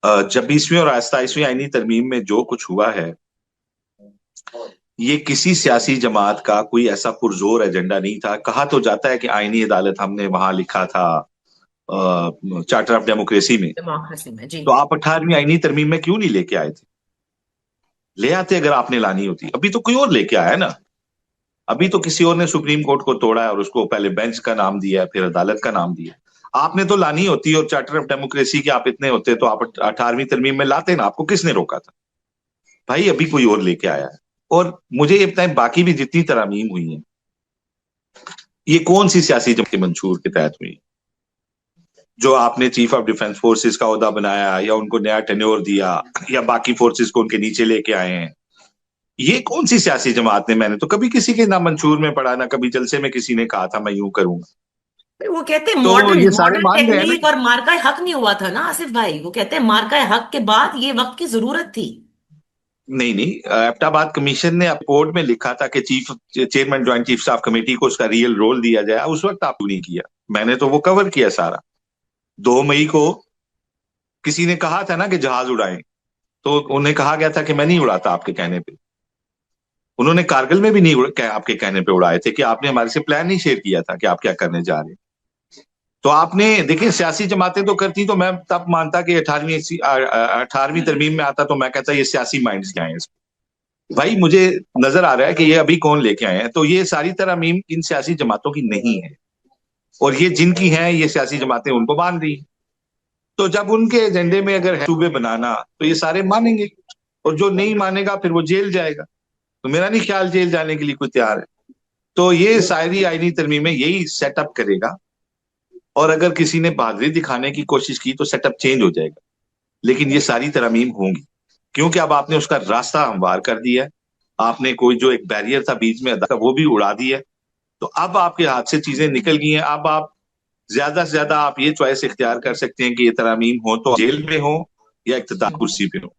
जब 20वीं और 27वीं आईनी तरमीम में जो कुछ हुआ है, ये किसी सियासी जमात का कोई ऐसा पुरजोर एजेंडा नहीं था। कहा तो जाता है कि आईनी अदालत हमने वहां लिखा था चार्टर ऑफ डेमोक्रेसी में। डेमोक्रेसी में जी। तो आप 18वीं आईनी तरमीम में क्यों नहीं लेके आए थे? ले आते अगर आपने लानी होती। अभी तो कोई और लेके आया है ना। अभी तो किसी और ने सुप्रीम कोर्ट को तोड़ा है और उसको पहले बेंच का नाम दिया है, फिर अदालत का नाम दिया। आपने तो लानी होती, और चार्टर ऑफ डेमोक्रेसी के आप इतने होते तो आप 18वीं तरमीम में लाते ना। आपको किसने रोका था? भाई अभी कोई और लेके आया है। और मुझे ये बताएं, बाकी भी जितनी तरामीम हुई हैं, ये कौन सी सियासी जमात के मंशूर के तहत हुई? जो आपने चीफ ऑफ डिफेंस फोर्सेस का ओहदा बनाया, या उनको नया टेन्योर दिया, या बाकी फोर्सेस को उनके नीचे लेके आए हैं, ये कौन सी सियासी जमात ने? मैंने तो कभी किसी के ना मंशूर में पढ़ा, ना कभी जलसे में किसी ने कहा था मैं यूं करूंगा। वो कहते हैं तो मॉडर्न ये सारे मॉडर्न मान गए हैं ना। टेक्निक और मार्का हक नहीं हुआ था ना आसिफ भाई। वो कहते हैं मार्का हक के बाद ये वक्त की जरूरत थी। नहीं नहीं, एबटाबाद कमीशन ने रिपोर्ट में लिखा था कि chief chairman joint chief of committee को उसका रियल रोल दिया जाए। उस वक्त आप क्यों नहीं किया? मैंने तो वो कवर किया सारा। 2 मई को किसी ने कहा था ना कि जहाज उड़ाएं, तो उन्हें कहा गया था कि मैं नहीं उड़ाता आपके कहने पे। उन्होंने कारगिल में भी नहीं आपके कहने पे उड़ाए थे, कि आपने हमारे से प्लान नहीं शेयर किया था कि आप क्या करने जा रहे हैं। तो आपने देखिए, सियासी जमातें तो करती, तो मैं तब मानता कि 18वीं तरमीम में आता तो मैं कहता ये सियासी माइंड्स क्या है इसको। भाई मुझे नजर आ रहा है कि ये अभी कौन लेके आए हैं। तो ये सारी तरमीम इन सियासी जमातों की नहीं है, और ये जिनकी हैं ये सियासी जमातें उनको मान रही हैं। तो जब उनके एजेंडे में अगर है सूबे बनाना, तो ये सारे मानेंगे, और जो नहीं मानेगा फिर वो जेल जाएगा। तो मेरा नहीं ख्याल जेल जाने के लिए कोई तैयार है। तो ये सारी आईनी तरमीमें यही सेटअप करेगा, और अगर किसी ने बहादुरी दिखाने की कोशिश की तो सेटअप चेंज हो जाएगा। लेकिन ये सारी तरमीम होंगी, क्योंकि अब आपने उसका रास्ता हमवार कर दिया है। आपने कोई जो एक बैरियर था बीच में वो भी उड़ा दिया है। तो अब आपके हाथ से चीजें निकल गई हैं। अब आप ज्यादा से ज्यादा आप ये चॉइस इख्तियार कर सकते हैं कि ये तरमीम हो तो जेल में हो, या इख्तियार कुर्सी पे हो।